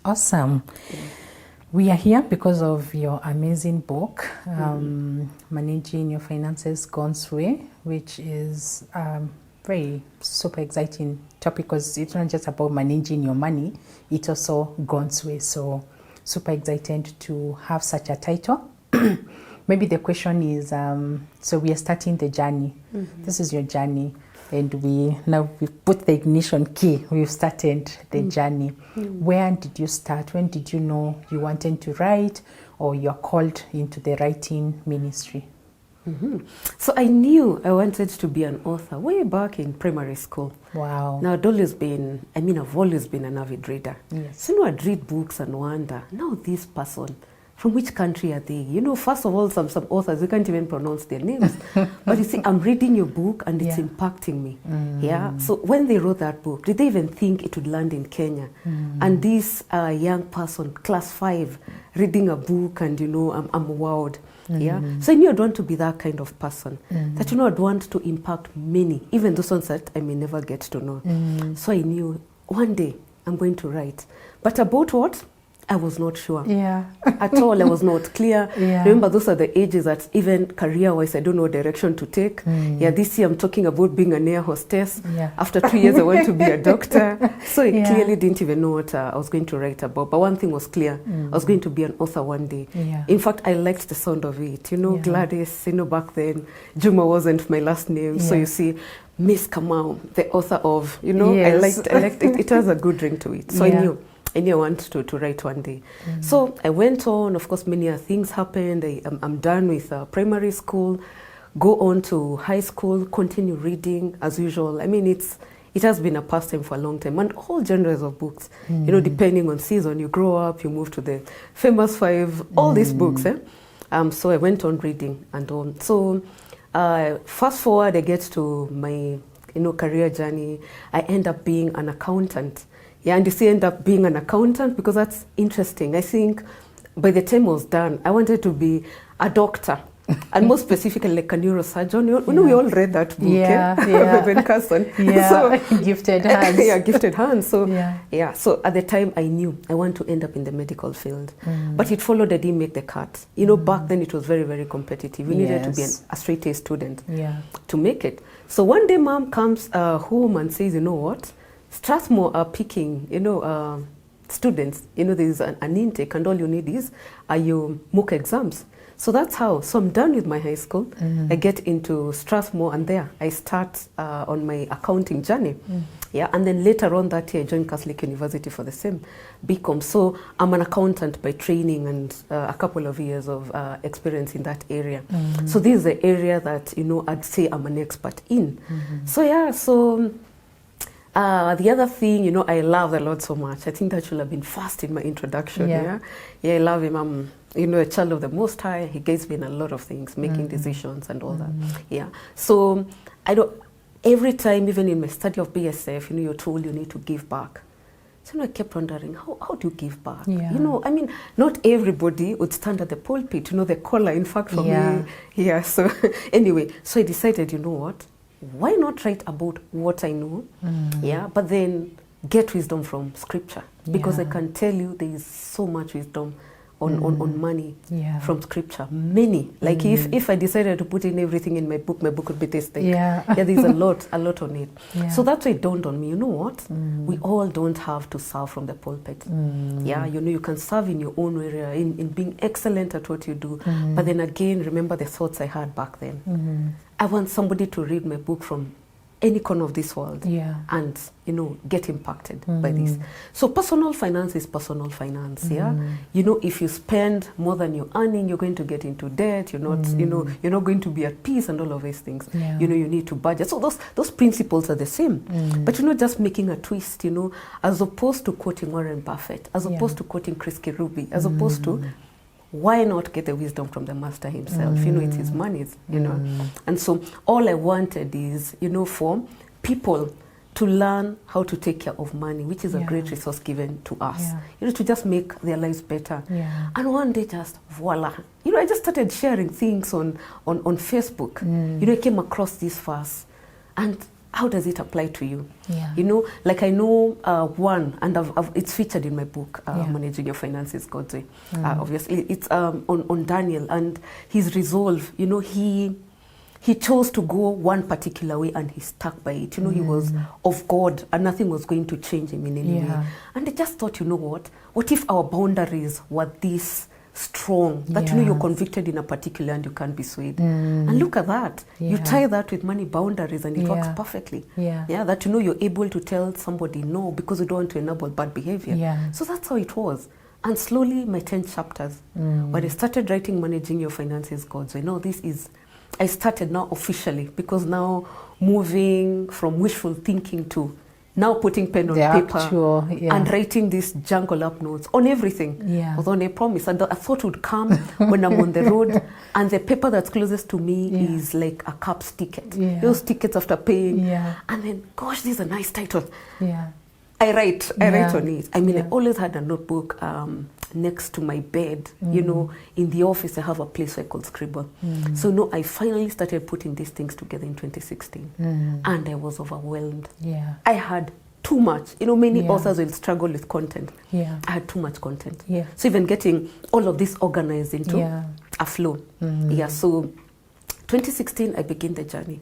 Awesome. We are here because of your amazing book, Managing Your Finances God's Way, which is very super exciting topic because it's not just about managing your money, it's also God's way. So super excited to have such a title. Maybe the question is, so we are starting the journey. This is your journey. And we've put the ignition key. We've started the journey. Where did you start? When did you know you wanted to write, or you're called into the writing ministry? So I knew I wanted to be an author way back in primary school. Wow. Now I've always been an avid reader. Yes. So I'd read books and wonder, now this person, from which country are they? First of all, some authors, you can't even pronounce their names. But you see, I'm reading your book and it's impacting me. Yeah. So when they wrote that book, did they even think it would land in Kenya? And this young person, class 5, reading a book and, I'm wowed. Yeah. So I knew I'd want to be that kind of person. That, I'd want to impact many, even those ones that I may never get to know. So I knew one day I'm going to write. But about what? I was not sure. Yeah. At all, I was not clear. Yeah. Remember, those are the ages that even career-wise, I don't know what direction to take. Yeah, this year I'm talking about being an air hostess. Yeah. After 2 years, I want to be a doctor. So I clearly didn't even know what I was going to write about. But one thing was clear. I was going to be an author one day. Yeah. In fact, I liked the sound of it. Gladys, back then, Juma wasn't my last name. So you see, Miss Kamau, the author of, Yes. I liked it. It has a good ring to it. So I knew I wanted to write one day. So I went on. Of course, many things happened. I'm done with primary school, go on to high school, continue reading as usual. I mean, it has been a pastime for a long time, and all genres of books. Depending on season, you grow up, you move to the famous 5, all these books. So I went on reading and on. So fast forward, I get to my career journey. I end up being an accountant. Yeah, and you see, end up being an accountant because that's interesting. I think by the time I was done, I wanted to be a doctor, and more specifically like a neurosurgeon. We all read that book, Ben Carson. Yeah, so, gifted hands. Yeah, gifted hands. So so at the time I knew I want to end up in the medical field, but it followed. I didn't make the cut. Back then it was very, very competitive. You needed to be a straight A student to make it. So one day, mom comes home and says, "You know what? Strathmore are picking, students. There's an intake, and all you need is your mock exams." So that's how. So I'm done with my high school. I get into Strathmore, and there I start on my accounting journey. Yeah, and then later on that year, I joined Catholic University for the same BCom. So I'm an accountant by training and a couple of years of experience in that area. So this is the area that I'd say I'm an expert in. So the other thing, I love the Lord so much. I think that should have been first in my introduction. Yeah, I love him. I'm, a child of the Most High. He guides me in a lot of things, making decisions and all that. Yeah. So every time, even in my study of BSF, you're told you need to give back. So I kept wondering, how do you give back? Yeah. I mean, not everybody would stand at the pulpit, the caller, in fact, for me. Yeah. So anyway, so I decided, what? Why not write about what I know? But then get wisdom from scripture, because I can tell you there is so much wisdom on money from scripture. Many. Like if I decided to put in everything in my book would be tasty. There's a lot on it. So that's why it dawned on me, you know what? We all don't have to serve from the pulpit. You can serve in your own area, in being excellent at what you do. But then again, remember the thoughts I had back then. I want somebody to read my book from any corner of this world and get impacted by this. So personal finance is personal finance. If you spend more than you're earning, you're going to get into debt. You're not you're not going to be at peace and all of these things. You need to budget. So those principles are the same, but just making a twist, as opposed to quoting Warren Buffett, as opposed to quoting Chris Kirubi, as opposed to why not get the wisdom from the master himself? It's his money, And so all I wanted is, for people to learn how to take care of money, which is a great resource given to us, to just make their lives better. And one day, just voila, I just started sharing things on Facebook. I came across this verse, and how does it apply to you? Yeah. You know, like I know one, and it's featured in my book, Yeah. Managing Your Finances God's Way. Obviously, it's on Daniel and his resolve. You know, he chose to go one particular way and he stuck by it. You know, he was of God and nothing was going to change him in any way. And I just thought, you know what if our boundaries were this strong, that you know you're convicted in a particular and you can't be swayed. And look at that. You tie that with money boundaries and it works perfectly. Yeah, that you know you're able to tell somebody no because you don't want to enable bad behavior. So that's how it was. And slowly my 10 chapters, when I started writing Managing Your Finances God's Way, I started now officially, because now moving from wishful thinking to now putting pen on paper and writing these jungle up notes on everything was on a promise. And I thought would come when I'm on the road and the paper that's closest to me is like a CAPS ticket. Those tickets after paying. And then, gosh, these are nice titles. I write on it. I mean, I always had a notebook next to my bed. You know, in the office I have a place where I could scribble. So no, I finally started putting these things together in 2016 and I was overwhelmed. I had too much. You know, many authors will struggle with content. I had too much content. So even getting all of this organized into a flow. So 2016 I began the journey.